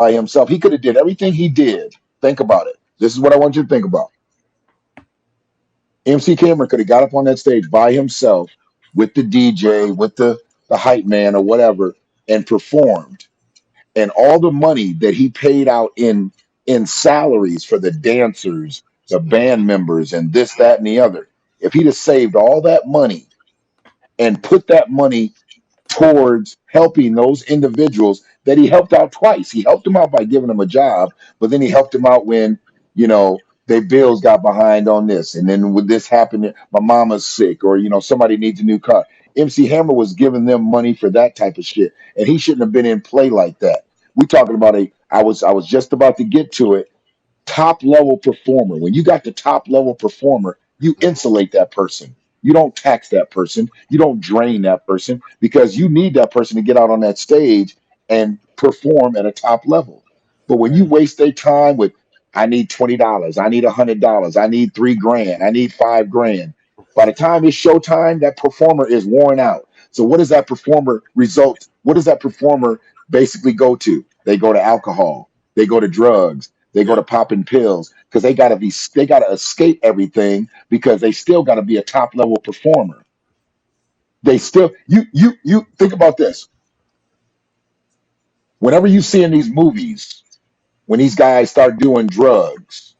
by himself. He could have did everything he did. Think about it. This is what I want you to think about. MC Cameron could have got up on that stage by himself with the DJ, with the hype man or whatever, and performed. And all the money that he paid out in salaries for the dancers, the band members, and this, that, and the other, if he'd have saved all that money and put that money towards helping those individuals that he helped out twice. He helped them out by giving them a job, but then he helped them out when, you know, their bills got behind on this. And then when this happened, my mama's sick, or, somebody needs a new car. MC Hammer was giving them money for that type of shit. And he shouldn't have been in play like that. We talking about I was just about to get to it. Top level performer. When you got the top level performer, you insulate that person. You don't tax that person. You don't drain that person because you need that person to get out on that stage and perform at a top level. But when you Right. waste their time with, I need $20, I need $100, I need 3 grand, I need 5 grand. By the time it's showtime, that performer is worn out. So what does that performer result? What does that performer basically go to? They go to alcohol. They go to drugs. They go to Yep. popping pills because they gotta escape everything because they still gotta be a top level performer. They still you think about this. Whenever you see in these movies, when these guys start doing drugs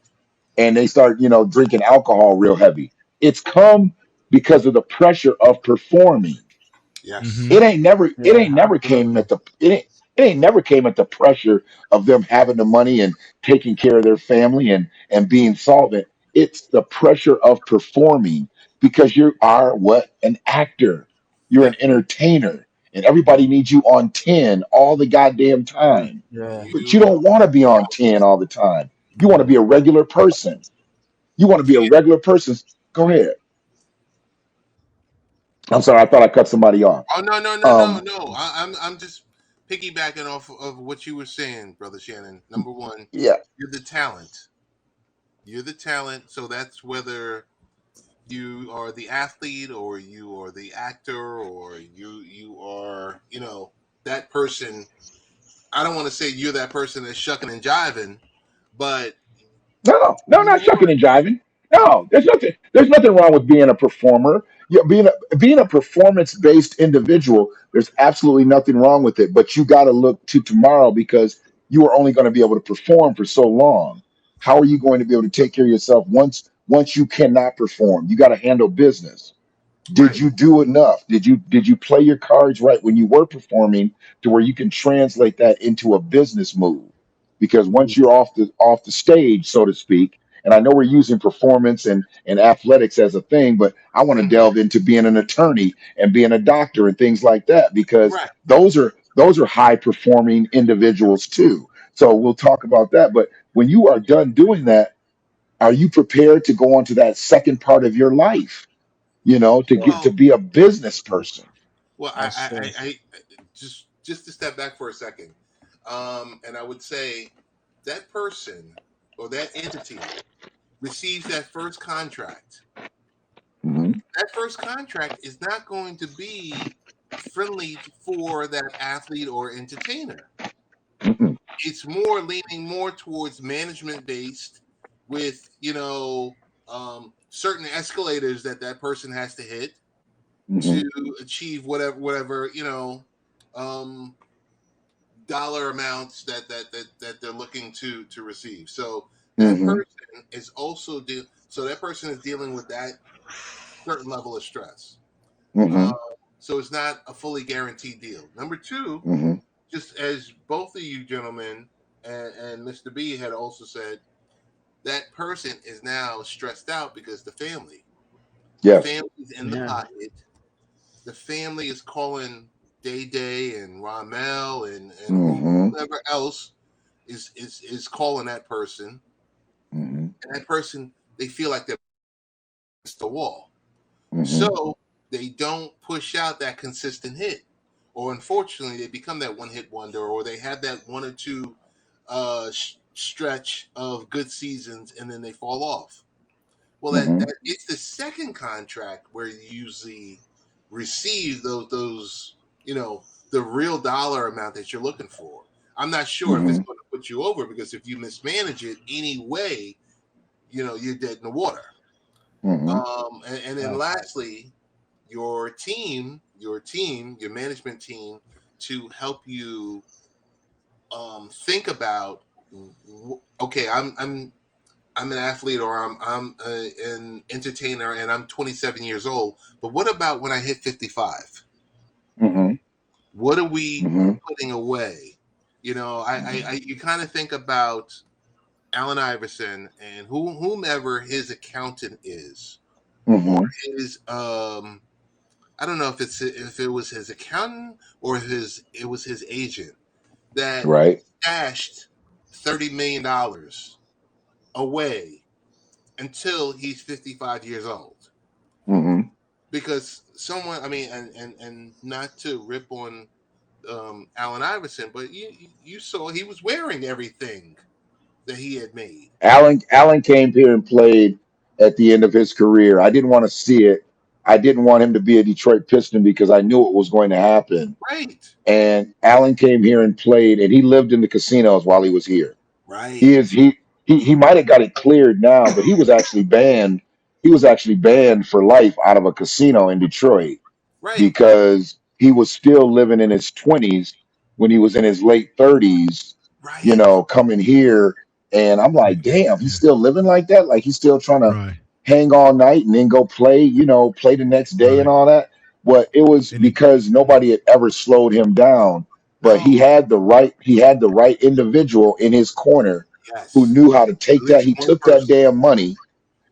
and they start, drinking alcohol real heavy, it's come because of the pressure of performing. Yes. It Mm-hmm. ain't never it Yeah, ain't never came absolutely. at the it ain't never came at the pressure of them having the money and taking care of their family and being solvent. It's the pressure of performing because you are what? An actor. You're an Yep. entertainer. And everybody needs you on 10 all the goddamn time. Yeah. But you You don't want to be on 10 all the time. You want to be a regular person. You want to be a can't. regular person. Go ahead. I'm sorry, I thought I cut somebody off. Oh no, no, no, no, Um, no. I'm just piggybacking off of what you were saying, brother Shannon. Number one, yeah. you're the talent. You're the talent. So that's whether you are the athlete or you are the actor or you are that person. I don't want to say you're that person that's shucking and jiving, but No, you not are. shucking and jiving. No, there's nothing wrong with being a performer. Yeah, being a performance based individual, there's absolutely nothing wrong with it. But you got to look to tomorrow because you are only going to be able to perform for so long. How are you going to be able to take care of yourself once you cannot perform? You got to handle business. Did Right. you do enough? Did you play your cards right when you were performing to where you can translate that into a business move? Because once you're off the stage, so to speak, and I know we're using performance and athletics as a thing, but I want to Mhm. delve into being an attorney and being a doctor and things like that because Right. those are high performing individuals too. So we'll talk about that. But when you are done doing that, are you prepared to go on to that second part of your life? To get to Well, be a business person. well, That's true. I just to step back for a second, and I would say that person or that entity receives that first contract. Hmm. That first contract is not going to be friendly for that athlete or entertainer. Hmm. It's more leaning more towards management based with certain escalators that that person has to hit to Hmm. achieve whatever um, dollar amounts that they're looking to receive. So that Hmm. person is also so that person is dealing with that certain level of stress. Uh, Hmm. so it's not a fully guaranteed deal. Number two, Hmm. just as both of you gentlemen and Mr. B had also said, that person is now stressed out because the Yes. family's in the Yeah. pocket. The family is calling Day Day and Ramel and Hmm. whoever else is calling that person, Hmm. and that person they feel like they're against the wall. Hmm. So they don't push out that consistent hit, or unfortunately, they become that one hit wonder, or they have that one or two stretch of good seasons, and then they fall off. Well, Hmm. that it's the second contract where you usually receive those the real dollar amount that you're looking for. I'm not sure if it's Hmm. going to put put you over, because if you mismanage it anyway, you're dead in the water. Hmm. And then lastly, your management team, to help you think about, okay, I'm an athlete, or I'm an entertainer, and I'm 27 years old. But what about when I hit 55? Hmm. What are we Hmm. putting away? You kind of think about Allen Iverson and whomever his accountant is, or Hmm. his I don't know if it was his accountant or it was his agent that Right. stashed $30 million away until he's 55 years old. Hmm. Because someone, I mean, and not to rip on Allen Iverson, but you saw he was wearing everything that he had made. Allen came here and played at the end of his career. I didn't want to see it. I didn't want him to be a Detroit Piston because I knew it was going to happen. Right, And Allen came here and played, and he lived in the casinos while he was here. right, He is he might have got it cleared now, but he was actually banned. He was actually banned for life out of a casino in Detroit right, because he was still living in his 20s when he was in his late 30s, right, coming here. And I'm like, damn, he's still living like that? Like he's still trying to Right, hang all night and then go play, play the next day and right. all that. But it was And it, because nobody had ever slowed him down. But no, he had the right individual in his corner who yes, knew how to at take that. least He one took that person, damn money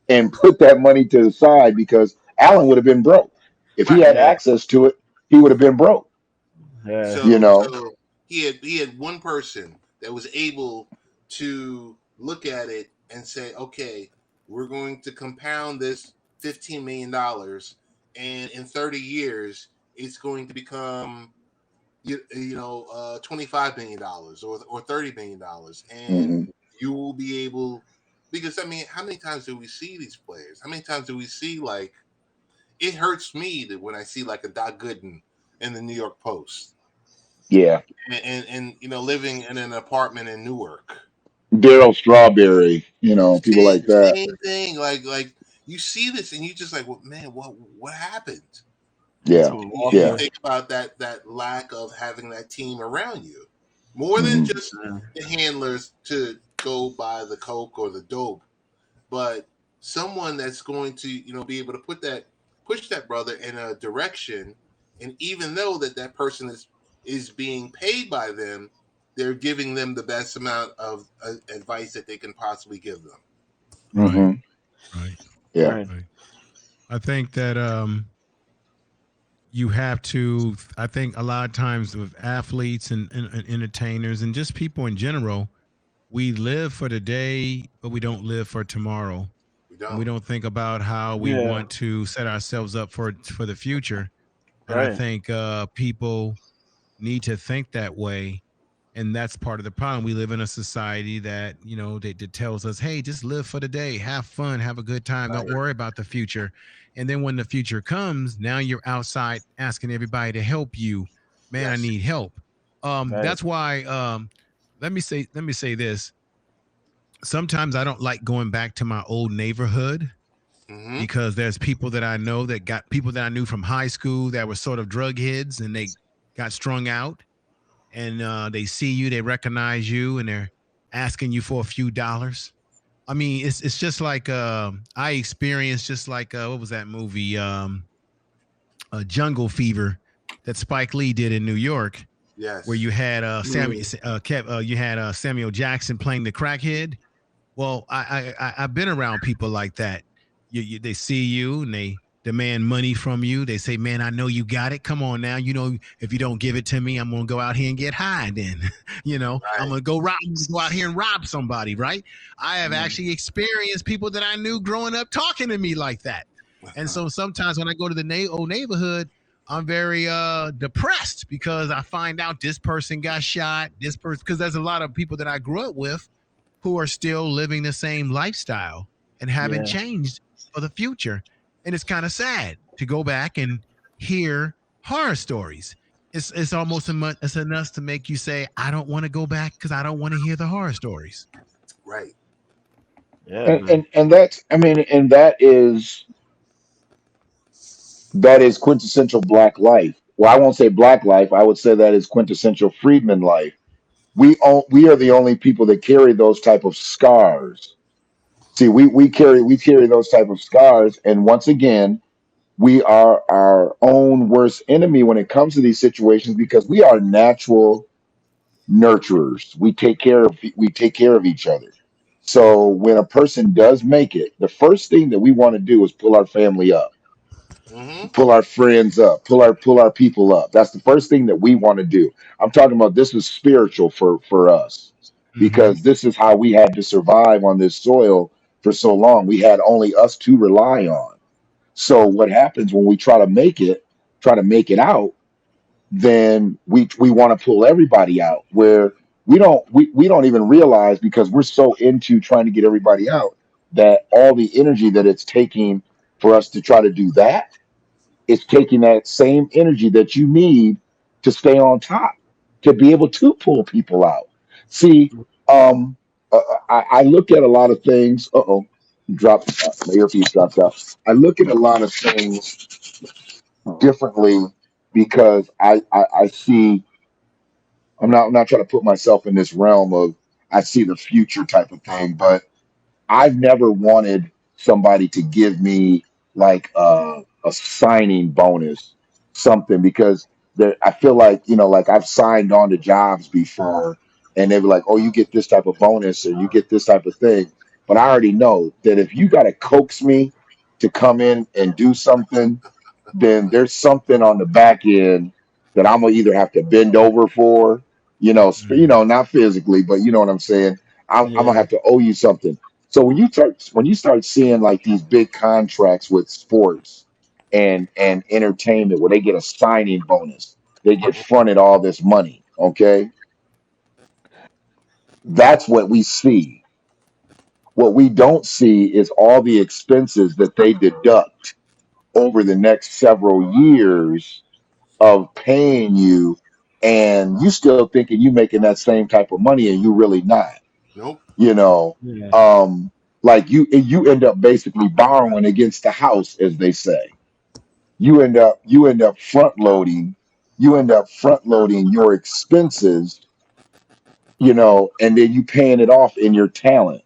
and put that money to the side because Allen would have been broke. If he right? had Yeah, access to it, he would have been broke, yeah, you know. So he had one person that was able to look at it and say, okay, we're going to compound this $15 million, and in 30 years, it's going to become $25 million or $30 million, and Hmm. you will be able, because I mean, how many times do we see these players? How many times do we see, like, it hurts me that when I see like a Doc Gooden in the New York Post, Yeah. and living in an apartment in Newark. Daryl Strawberry, people Same like that. same thing. Like you see this and you just like, well, man, what happened? that's Yeah. what You Yeah. Walker. think about that lack of having that team around you, more than Hmm. just the handlers to go buy the coke or the dope, but someone that's going to be able to push that brother in a direction. And even though that person is being paid by them, they're giving them the best amount of advice that they can possibly give them. right, Hmm. right, Yeah. Right. right. I think that you have to. I think a lot of times with athletes and entertainers and just people in general, we live for the day, but we don't live for tomorrow, We and we don't. don't think about how we Yeah. want to set ourselves up for the future. And I Right. think people need to think that way. And that's part of the problem. We live in a society that that tells us, hey, just live for the day, have fun, have a good time, don't worry about the future. And then when the future comes, now you're outside asking everybody to help you. Man, I Yes. need help. Right. That's why let me say this. Sometimes I don't like going back to my old neighborhood Mm-hmm. because there's people that I know that got people that I knew from high school that were sort of drug heads, and they got strung out, and they see you, they recognize you, and they're asking you for a few dollars. I mean, it's just like I experienced, just like what was that movie, Jungle Fever, that Spike Lee did in New York, where Yes. you had Mm. Samuel Jackson playing the crackhead. Well, I've been around people like that. They see you and they demand money from you. They say, "Man, I know you got it. Come on now. If you don't give it to me, I'm gonna go out here and get high. Then, I'm Right. gonna go out here and rob somebody." Right? I have Mm. actually experienced people that I knew growing up talking to me like that. And so sometimes when I go to the old neighborhood, I'm very depressed because I find out this person got shot. This person, because there's a lot of people that I grew up with who are still living the same lifestyle and haven't Yeah. changed for the future. And it's kind of sad to go back and hear horror stories. it's almost it's enough to make you say, I don't want to go back because I don't want to hear the horror stories. Right. Yeah, and man. that's, I mean, and that is quintessential black life. Well, I won't say black life. I would say that is quintessential freedman life. We are the only people that carry those type of scars. See, we carry those type of scars, and once again, we are our own worst enemy when it comes to these situations because we are natural nurturers. We take care of each other. So when a person does make it, the first thing that we want to do is pull our family up, Mm-hmm. pull our friends up, pull our people up. That's the first thing that we want to do. I'm talking about this is spiritual for us Mm-hmm. because this is how we had to survive on this soil for so long. We had only us to rely on. So what happens when we try to make it out, then we want to pull everybody out where we don't even realize because we're so into trying to get everybody out that all the energy that it's taking for us to try to do that, it's taking that same energy that you need to stay on top, to be able to pull people out. See, um, I look at a lot of things. Uh-oh, drop my earpiece dropped out. I look at a lot of things differently because I see. I'm not trying to put myself in this realm of I see the future type of thing, but I've never wanted somebody to give me like a signing bonus, something, because I feel like, like I've signed on to jobs before and they were like, oh, you get this type of bonus or you get this type of thing. But I already know that if you got to coax me to come in and do something, then there's something on the back end that I'm gonna either have to bend over for, not physically, but you know what I'm saying. I'm gonna Yeah. have to owe you something. So when you start seeing like these big contracts with sports and entertainment where they get a signing bonus, they get fronted all this money. Okay, that's what we see. What we don't see is all the expenses that they deduct over the next several years of paying you, and you still thinking you making that same type of money and you really not. Nope. You know, Yeah. like you end up basically borrowing against the house, as they say. You end up front loading, your expenses, and then you paying it off in your talent.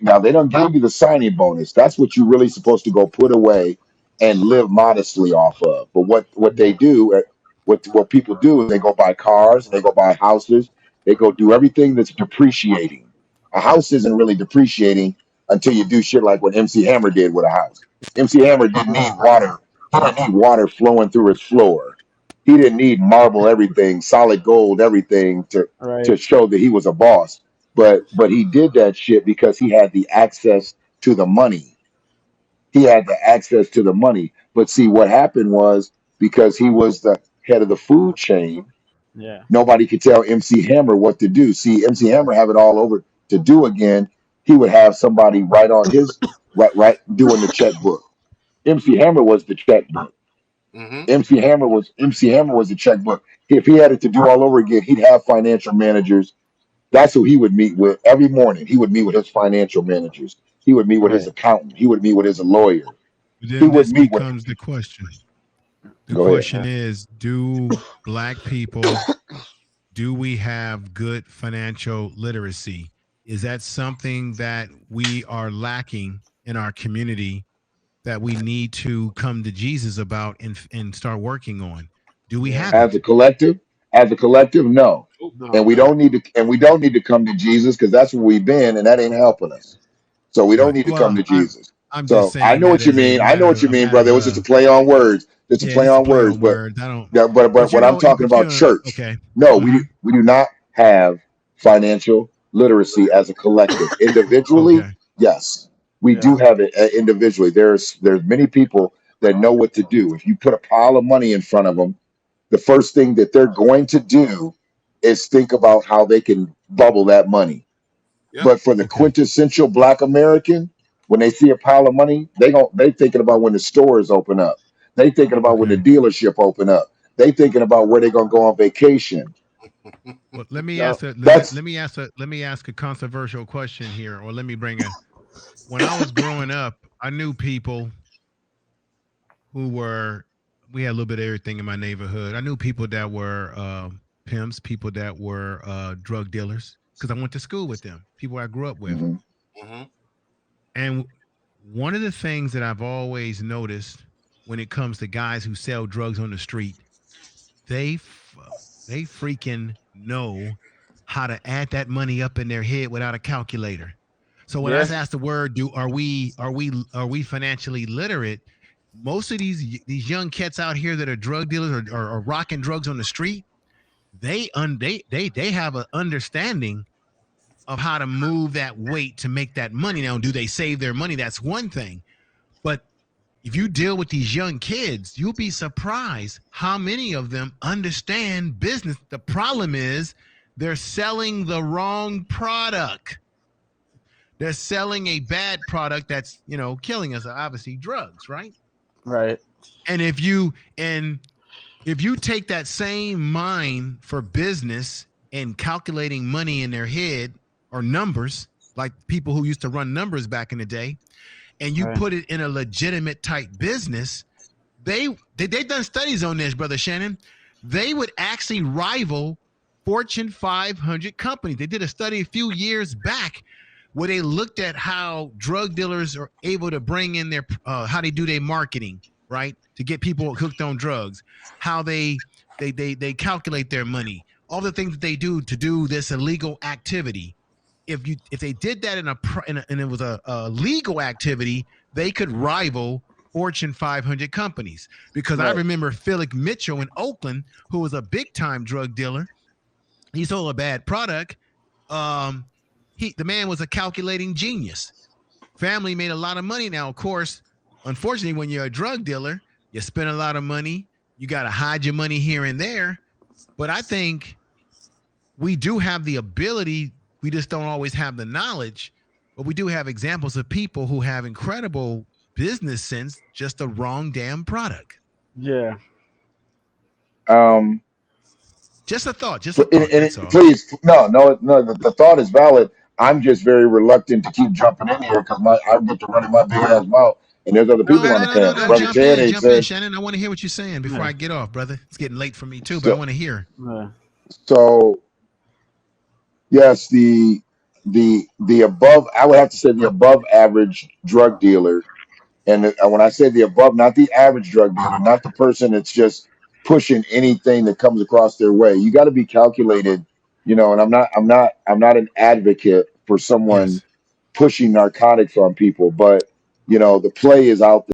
Now they don't give you the signing bonus. That's what you're really supposed to go put away and live modestly off of. But what they Yeah. do, what people do is they go buy cars, they go buy houses, they go do everything that's depreciating. A house isn't really depreciating until you do shit like what MC Hammer did with a house. MC Hammer didn't need water. He didn't need water flowing through his floor. He didn't need marble everything, solid gold everything to Right. show that he was a boss, but he did that shit because he had the access to the money. He had the access to the money. But see, what happened was because he was the head of the food chain, Yeah. nobody could tell MC Hammer what to do. See, MC Hammer have it all over to do again. He would have somebody write on his right doing the checkbook. MC Hammer was the checkbook. Mm-hmm. MC Hammer was the checkbook. If he had it to do all over again, he'd have financial managers. That's who he would meet with every morning. He would meet with his financial managers. He would meet with his Right. accountant. He would meet with his lawyer. But He then would this meet with. becomes the question. The Go ahead. question is, do black people, do we have good financial literacy? Is that something that we are lacking in our community that we need to come to Jesus about and start working on? Do we Yeah. have As it? a collective, no, Nope. and No. we don't need to come to Jesus because that's where we've been, and that ain't helping us. So we don't Right. need to come Well, to Jesus. I'm just So I saying know that what you as a mean. I know matter what of you a mean, matter brother. It of was just a play on words. Just a yeah, play just a on play words. on But words. I don't yeah, but but when I'm talking about church, okay. no, we Hmm. do, we do not have financial literacy as a collective. Individually, Okay. yes, we do Yeah. have it individually. There's many people that know what to do. If you put a pile of money in front of them, the first thing that they're going to do is think about how they can bubble that money. Yep. But for the Okay. quintessential Black American, when they see a pile of money, they thinking about when the stores open up. They thinking about when the Okay. dealership open up. They thinking about where they're gonna go on vacation. Well, let me Yo, ask a That's let me ask a controversial question here, or let me bring a. When I was growing up, I knew people who were. We had a little bit of everything in my neighborhood. I knew people that were pimps, people that were drug dealers, because I went to school with them. People I grew up with, mhm. Hmm. and one of the things that I've always noticed when it comes to guys who sell drugs on the street, they f- they freaking know how to add that money up in their head without a calculator. So when I yeah, was asked the word, do are we financially literate? Most of these young cats out here that are drug dealers or rocking drugs on the street, they have an understanding of how to move that weight to make that money. Now, do they save their money? That's one thing. But if you deal with these young kids, you'll be surprised how many of them understand business. The problem is they're selling the wrong product. They're selling a bad product that's, killing us, obviously drugs, right? right. And if you take that same mind for business and calculating money in their head or numbers, like people who used to run numbers back in the day, and you Right. put it in a legitimate type business, they've done studies on this, brother Shannon. They would actually rival Fortune 500 companies. They did a study a few years back where they looked at how drug dealers are able to bring in their how they do their marketing, right, to get people hooked on drugs, how they calculate their money, all the things that they do to do this illegal activity. If they did that and it was a legal activity, they could rival Fortune 500 companies. Because I Right. remember Philip Mitchell in Oakland, who was a big time drug dealer. He sold a bad product. Um, the man was a calculating genius. Family made a lot of money. Now, of course, unfortunately, when you're a drug dealer, you spend a lot of money. You got to hide your money here and there. But I think we do have the ability. We just don't always have the knowledge. But we do have examples of people who have incredible business sense, just the wrong damn product. Yeah. um Just a thought. Just a Pl- and, thought. and That's it, all. please, no. The thought is valid. I'm just very reluctant to keep jumping in here because I get to running my big ass mouth, and there's other people No, on no, the no, no, panel. no. Brother Ted ain't Jump in, said Shannon. I want to hear what you're saying before Yeah. I get off, brother. It's getting late for me too, but I so. want to hear. Yeah. So yes, the above. I would have to say the above average drug dealer. And when I say the above, not the average drug dealer, not the person that's just pushing anything that comes across their way. You got to be calculated, and I'm not an advocate for someone Yes. pushing narcotics on people, but the play is out there.